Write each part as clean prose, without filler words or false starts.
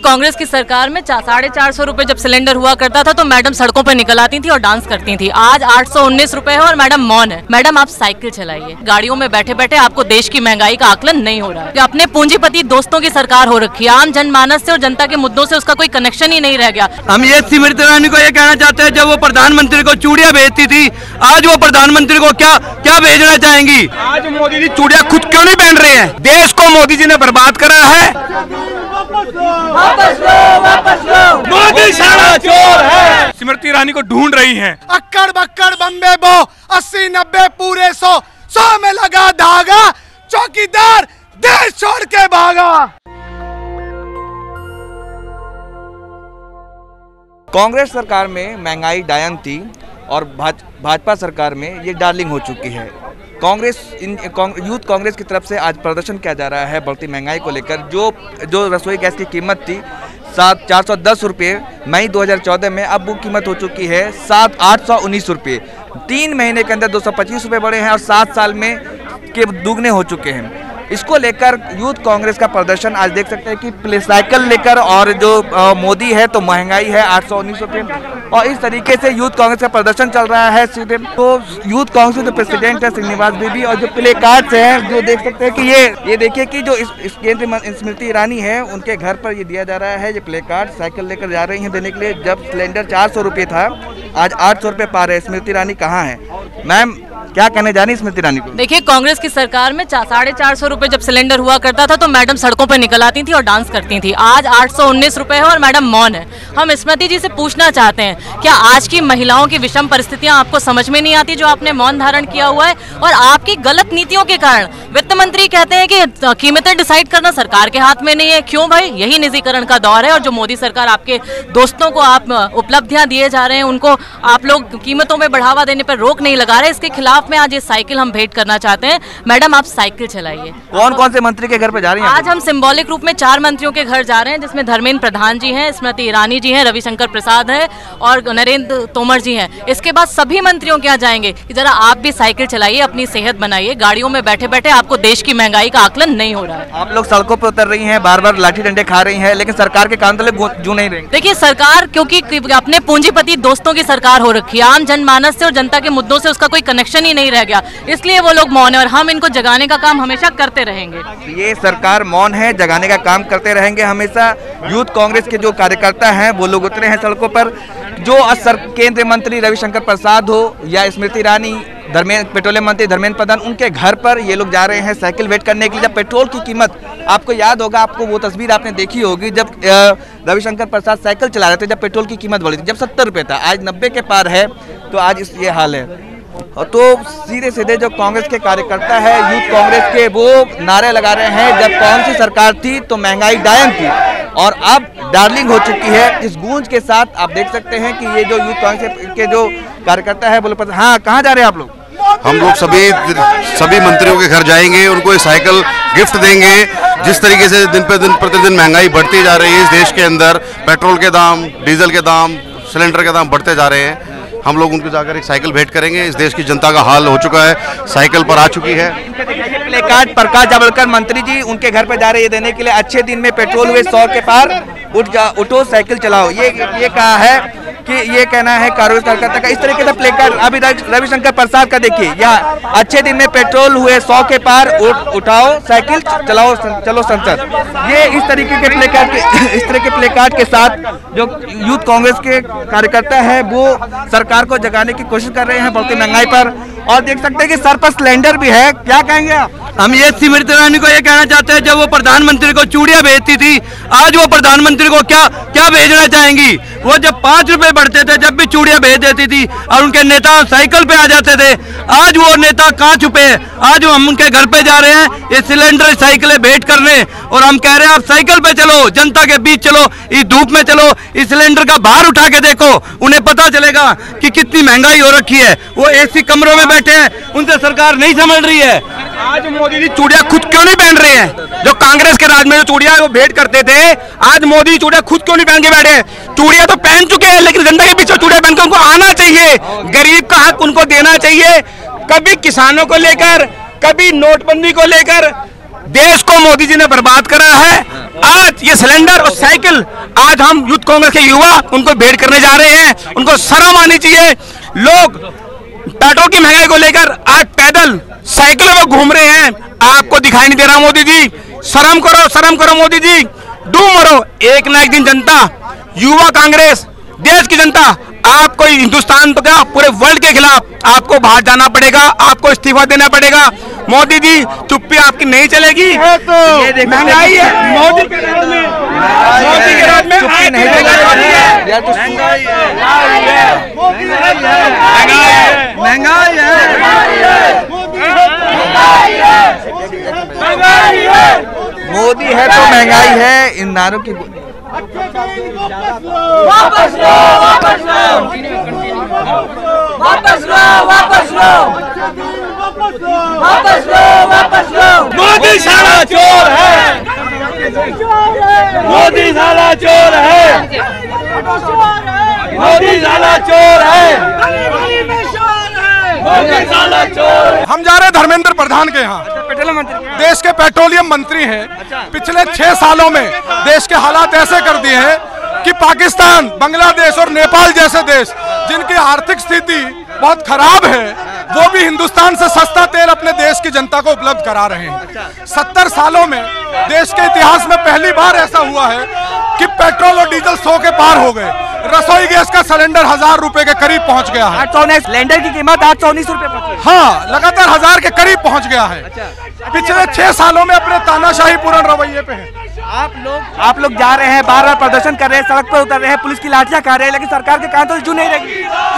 कांग्रेस की सरकार में 450 रुपए जब सिलेंडर हुआ करता था तो मैडम सड़कों पर निकल आती थी और डांस करती थी। आज 819 रुपए है और मैडम मौन है। मैडम आप साइकिल चलाइए, गाड़ियों में बैठे बैठे आपको देश की महंगाई का आकलन नहीं हो रहा है। अपने पूंजीपति दोस्तों की सरकार हो रखी है, आम जनमानस से और जनता के मुद्दों से उसका कोई कनेक्शन ही नहीं रह गया। हम ये स्मृति ईरानी को ये कहना चाहते हैं, जब वो प्रधानमंत्री को चूड़ियां भेजती थी, आज वो प्रधानमंत्री को क्या भेजना चाहेंगी? आज मोदी जी चूड़ियां खुद क्यों नहीं पहन रहे हैं? देश को मोदी जी ने बर्बाद करा है। वापस लो, मोदी सारा चोर है। स्मृति ईरानी को ढूंढ रही हैं। अक्कड़ बक्कड़ बम्बे बो 80-90 पूरे 100 में लगा धागा, चौकीदार देश छोड़ के भागा। कांग्रेस सरकार में महंगाई डायन थी और भाजपा सरकार में ये डार्लिंग हो चुकी है। यूथ कांग्रेस की तरफ से आज प्रदर्शन किया जा रहा है बढ़ती महंगाई को लेकर। जो रसोई गैस की कीमत थी 410 रुपये मई 2014 में, अब वो कीमत हो चुकी है 819 रुपये। 3 महीने के अंदर 225 रुपये बढ़े हैं और 7 साल में के दुगने हो चुके हैं। इसको लेकर यूथ कांग्रेस का प्रदर्शन आज देख सकते हैं कि साइकिल लेकर, और जो मोदी है तो महंगाई है 819 रुपये, और इस तरीके से यूथ कांग्रेस का प्रदर्शन चल रहा है। तो यूथ कांग्रेस के जो प्रेसिडेंट है श्रीनिवास बेदी, और जो प्ले कार्ड्स हैं जो देख सकते हैं कि ये देखिए कि जो इस केंद्रीय स्मृति ईरानी है उनके घर पर ये दिया जा रहा है। ये प्ले कार्ड साइकिल लेकर जा रही हैं देने के लिए। जब सिलेंडर 400 रुपये था, आज 800 रुपये पा रहे हैं। स्मृति ईरानी कहाँ है? मैम क्या कहने जानी स्मृति ईरानी को? देखिए, कांग्रेस की सरकार में 450 रुपए जब सिलेंडर हुआ करता था तो मैडम सड़कों पर निकल आती थी और डांस करती थी। आज 819 रुपए है और मैडम मौन है। हम स्मृति जी से पूछना चाहते हैं, क्या आज की महिलाओं की विषम परिस्थितियां आपको समझ में नहीं आती जो आपने मौन धारण किया हुआ है? और आपकी गलत नीतियों के कारण वित्त मंत्री कहते हैं कि कीमतें डिसाइड करना सरकार के हाथ में नहीं है। क्यों भाई? यही निजीकरण का दौर है। और जो मोदी सरकार आपके दोस्तों को आप उपलब्धियां दिए जा रहे हैं, उनको आप लोग कीमतों में बढ़ावा देने पर रोक नहीं लगा रहे। इसके खिलाफ में आज ये साइकिल हम भेंट करना चाहते हैं। मैडम आप साइकिल चलाइए। कौन कौन से मंत्री के घर पे जा रही हैं? आज हम सिंबॉलिक रूप में 4 मंत्रियों के घर जा रहे हैं, जिसमें धर्मेंद्र प्रधान जी हैं, स्मृति ईरानी जी हैं, रविशंकर प्रसाद है और नरेंद्र तोमर जी हैं। इसके बाद सभी मंत्रियों के यहाँ जाएंगे कि जरा आप भी साइकिल चलाइए, अपनी सेहत बनाइए। गाड़ियों में बैठे बैठे आपको देश की महंगाई का आकलन नहीं हो रहा है। आप लोग सड़कों पर उतर रही हैं, बार बार लाठी डंडे खा रही हैं, लेकिन सरकार के कान तले जू नहीं रही। देखिए, सरकार क्योंकि अपने पूंजीपति दोस्तों की सरकार हो रखी है, आम जनमानस से और जनता के मुद्दों से उसका कोई कनेक्शन ही नहीं रह गया, इसलिए वो लोग मौन है। और हम इनको जगाने का काम हमेशा करते रहेंगे। ये सरकार मौन है, जगाने का काम करते रहेंगे हमेशा। यूथ कांग्रेस के जो कार्यकर्ता हैं वो लोग उतरे हैं सड़कों पर। जो केंद्रीय मंत्री रविशंकर प्रसाद हो या स्मृति ईरानी, पेट्रोलियम मंत्री धर्मेंद्र प्रधान, उनके घर पर ये लोग जा रहे हैं साइकिल वेट करने के लिए। जब पेट्रोल की कीमत, आपको याद होगा, आपको वो तस्वीर आपने देखी होगी जब रविशंकर प्रसाद साइकिल चला रहे थे, जब पेट्रोल की कीमत बढ़ी थी, जब 70 रुपये था, आज 90 के पार है। तो आज ये हाल है। तो सीधे जो कांग्रेस के कार्यकर्ता है यूथ कांग्रेस के, वो नारे लगा रहे हैं जब कौन सी सरकार थी तो महंगाई डायन थी और अब डार्लिंग हो चुकी है। इस गूंज के साथ आप देख सकते हैं कि ये जो यूथ कांग्रेस के जो कार्यकर्ता है बोले, हाँ कहाँ जा रहे हैं आप लोग? हम लोग सभी मंत्रियों के घर जाएंगे, उनको एक साइकिल गिफ्ट देंगे। जिस तरीके से दिन प्रतिदिन महंगाई बढ़ती जा रही है इस देश के अंदर, पेट्रोल के दाम, डीजल के दाम, सिलेंडर के दाम बढ़ते जा रहे हैं, हम लोग उनको जाकर एक साइकिल भेंट करेंगे। इस देश की जनता का हाल हो चुका है, साइकिल पर आ चुकी है। प्ले कार्ड प्रकाश जावड़ेकर मंत्री जी उनके घर पे जा रहे हैं देने के लिए। अच्छे दिन में पेट्रोल हुए 100 के पार, उठो साइकिल चलाओ, ये कहा है कि ये कहना है कांग्रेस कार्यकर्ता का। इस तरीके से प्ले कार्ड अभी रविशंकर प्रसाद का देखिए, यहाँ अच्छे दिन में पेट्रोल हुए 100 के पार, उठाओ साइकिल चलाओ, चलो संसद। ये इस तरीके के प्ले कार्ड के साथ जो यूथ कांग्रेस के कार्यकर्ता है वो सरकार को जगाने की कोशिश कर रहे हैं बढ़ती महंगाई पर। और देख सकते हैं कि सर पर सिलेंडर भी है। क्या कहेंगे आप? हम ये स्मृति ईरानी को ये कहना चाहते हैं, जब वो प्रधानमंत्री को चूड़ियां भेजती थी, आज वो प्रधानमंत्री को क्या भेजना चाहेंगी? वो जब 5 रुपए बढ़ते थे, जब भी चूड़ियां भेज देती थी और उनके नेता साइकिल पे आ जाते थे। आज वो नेता कहाँ छुपे? आज हम उनके घर पे जा रहे हैं ये सिलेंडर साइकिलें भेंट करने, और हम कह रहे हैं आप साइकिल पे चलो, जनता के बीच चलो, इस धूप में चलो, इस सिलेंडर का भार उठा के देखो, उन्हें पता चलेगा कि कितनी महंगाई हो रखी है। वो एसी कमरों में बैठे हैं, उनसे सरकार नहीं समझ रही है। आज मोदी जी चूड़ियां खुद क्यों नहीं पहन रहे हैं? जो कांग्रेस के राज में जो चूड़ियां वो भेंट करते थे, आज मोदी चूड़ियां खुद क्यों नहीं पहन के बैठे हैं? चूड़ियां तो पहन चुके हैं, लेकिन जनता के पीछे चूड़ियां पहन के उनको आना चाहिए। गरीब का हक उनको देना चाहिए। कभी किसानों को लेकर, कभी नोटबंदी को लेकर देश को मोदी जी ने बर्बाद करा है। आज ये सिलेंडर और साइकिल आज हम यूथ कांग्रेस के युवा उनको भेंट करने जा रहे हैं। उनको शर्म आनी चाहिए। लोग पेट्रोल की महंगाई को लेकर आज पैदल साइकिलों में घूम रहे हैं, आपको दिखाई नहीं दे रहा। मोदी जी शर्म करो मोदी जी, डूब मरो। एक ना एक दिन जनता, युवा कांग्रेस, देश की जनता आपको हिंदुस्तान तो क्या पूरे वर्ल्ड के खिलाफ आपको बाहर जाना पड़ेगा, आपको इस्तीफा देना पड़ेगा। मोदी जी चुप्पी आपकी नहीं चलेगी। ये महंगाई है, मोदी के राज में चुप्पी नहीं चलेगी। महंगाई है, मोदी है तो महंगाई है। इन नारों की वापस लो, वापस लो, वापस लो, वापस लो, वापस लो, वापस लो। मोदी साला चोर है, मोदी साला चोर है, मोदी साला चोर है, मोदी साला चोर। हम जा रहे हैं धर्मेंद्र प्रधान के यहाँ, देश के पेट्रोलियम मंत्री हैं। पिछले 6 सालों में देश के हालात ऐसे कर दिए हैं कि पाकिस्तान, बांग्लादेश और नेपाल जैसे देश जिनकी आर्थिक स्थिति बहुत खराब है, वो भी हिंदुस्तान से सस्ता तेल अपने देश की जनता को उपलब्ध करा रहे हैं। 70 सालों में देश के इतिहास में पहली बार ऐसा हुआ है कि पेट्रोल और डीजल 100 के पार हो गए। रसोई गैस का सिलेंडर 1000 रुपए के करीब पहुंच गया है। 819 सिलेंडर की कीमत 819 रुपए पहुंची। हाँ, लगातार 1000 के करीब पहुंच गया है। पिछले 6 सालों में अपने तानाशाही पूर्ण रवैये पे हैं। आप लोग जा रहे हैं, बार बार प्रदर्शन कर रहे हैं, सड़क पर उतर रहे हैं, पुलिस की लाठियां खा रहे हैं, लेकिन सरकार के कान तो जू नहीं रहेगी।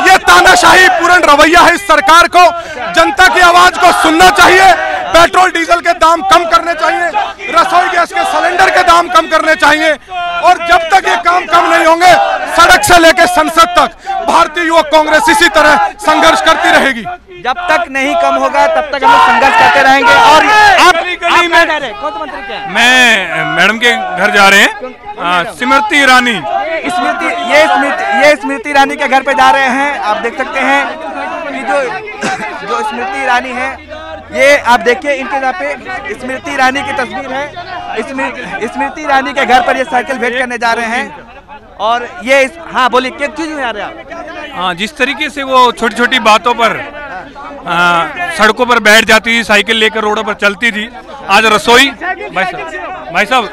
ये तानाशाही पूर्ण रवैया है। इस सरकार को जनता की आवाज को सुनना चाहिए। पेट्रोल डीजल के दाम कम करने चाहिए, रसोई गैस के सिलेंडर के दाम कम करने चाहिए। और जब तक ये काम कम नहीं होंगे, सड़क से लेकर संसद तक भारतीय युवक कांग्रेस इसी तरह संघर्ष करती रहेगी। जब तक नहीं कम होगा तब तक हम लोग संघर्ष करते रहेंगे। और आप कहाँ जा रहे हैं? कौन सा मंत्री क्या है? मैं मैडम के घर जा रहे हैं, स्मृति ईरानी। ये स्मृति ईरानी के घर पे जा रहे हैं। आप देख सकते हैं कि जो स्मृति ईरानी है, ये आप देखिए इनके यहाँ पे स्मृति ईरानी की तस्वीर है। स्मृति ईरानी के घर पर ये साइकिल भेंट करने जा रहे हैं। और ये हाँ बोलिए, क्या चीज जा रहे हैं आप? हाँ, जिस तरीके से वो छोटी छोटी बातों पर सड़कों पर बैठ जाती थी, साइकिल लेकर रोडों पर चलती थी, आज रसोई भाई साहब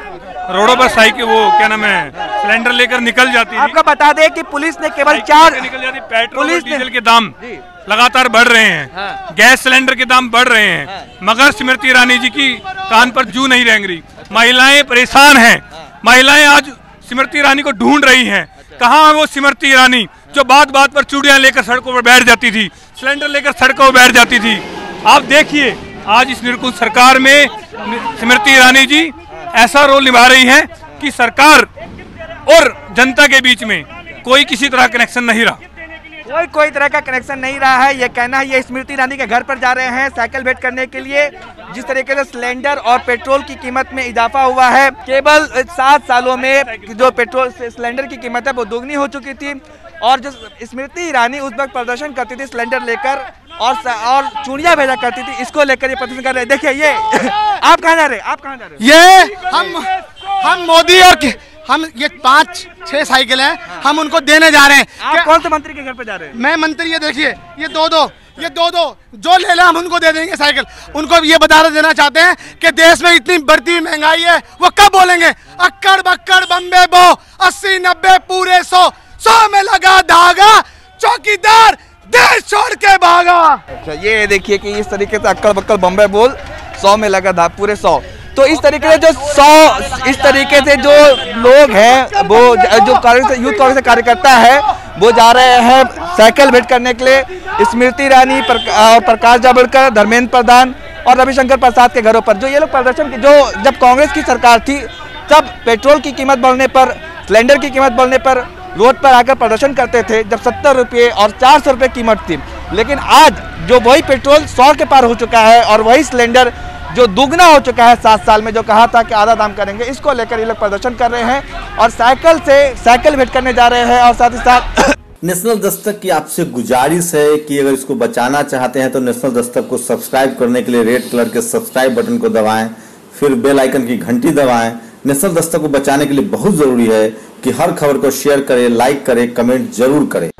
रोडों पर साइकिल वो क्या नाम है सिलेंडर लेकर निकल जाती है। आपको बता दें कि पुलिस ने केवल 4 निकल जाती। पेट्रोल और डीजल के दाम लगातार बढ़ रहे हैं, गैस सिलेंडर के दाम बढ़ रहे हैं, मगर स्मृति ईरानी जी की कान पर जू नहीं रेंग रही। महिलाएं परेशान हैं, महिलाएं आज स्मृति ईरानी को ढूंढ रही हैं। कहाँ है वो स्मृति ईरानी जो बात बात पर चूड़ियां लेकर सड़कों पर बैठ जाती थी, सिलेंडर लेकर सड़कों पर बैठ जाती थी। आप देखिए आज इस निरंकुश सरकार में स्मृति ईरानी जी ऐसा रोल निभा रही हैं कि सरकार और जनता के बीच में कोई किसी तरह कनेक्शन नहीं रहा। कोई तरह का कनेक्शन नहीं रहा है, ये कहना है। ये स्मृति ईरानी के घर पर जा रहे हैं साइकिल भेंट करने के लिए। जिस तरीके से सिलेंडर और पेट्रोल की कीमत में इजाफा हुआ है, केवल 7 सालों में जो पेट्रोल सिलेंडर की कीमत है वो दोगुनी हो चुकी थी। और जो स्मृति ईरानी उस वक्त प्रदर्शन करती थी सिलेंडर लेकर और चूड़ियां भेजा करती थी, इसको लेकर ये प्रदर्शन कर रहे हैं। देखिए ये आप कहाँ जा रहे हैं? आप कहाँ जा रहे हैं? ये हम मोदी और हम ये 5-6 साइकिल हैं, हम उनको देने जा रहे हैं। आप कौन से मंत्री के घर पे जा रहे हैं? मैं मंत्री, ये देखिए ये दो जो ले ला हम उनको दे देंगे साइकिल। उनको ये बता देना चाहते हैं कि देश में इतनी बढ़ती हुई महंगाई है, वो कब बोलेंगे? अक्कड़ बक्कड़ बम्बे बो 80-90 पूरे 100 में लगा धागा, चौकीदार देश छोड़ के भागा। अच्छा, ये देखिए कि इस तरीके से अक्कड़ बक्कड़ बम्बे बोल 100 में लगा धागा पूरे 100। तो इस तरीके से इस तरीके से जो लोग हैं, वो जो यूथ कांग्रेस के कार्यकर्ता है, वो जा रहे हैं साइकिल भेंट करने के लिए स्मृति ईरानी और प्रकाश जावड़ेकर, धर्मेंद्र प्रधान और रविशंकर प्रसाद के घरों पर। जो ये लोग प्रदर्शन जो जब कांग्रेस की सरकार थी तब पेट्रोल की कीमत बढ़ने पर, सिलेंडर की कीमत बढ़ने पर रोड पर आकर प्रदर्शन करते थे, जब 70 रुपये और 400 रुपये कीमत थी। लेकिन आज जो वही पेट्रोल 100 के पार हो चुका है और वही सिलेंडर जो दुगना हो चुका है 7 साल में, जो कहा था कि आधा दाम करेंगे, इसको लेकर ये लोग प्रदर्शन कर रहे हैं और साइकिल भेंट करने जा रहे हैं। और साथ ही साथ नेशनल दस्तक की आपसे गुजारिश है कि अगर इसको बचाना चाहते हैं तो नेशनल दस्तक को सब्सक्राइब करने के लिए रेड कलर के सब्सक्राइब बटन को दबाएं, फिर बेल आइकन की घंटी दबाएं, नेशनल दस्तक को बचाने के लिए बहुत जरूरी है कि हर खबर को शेयर करें, लाइक करें, कमेंट जरूर करें।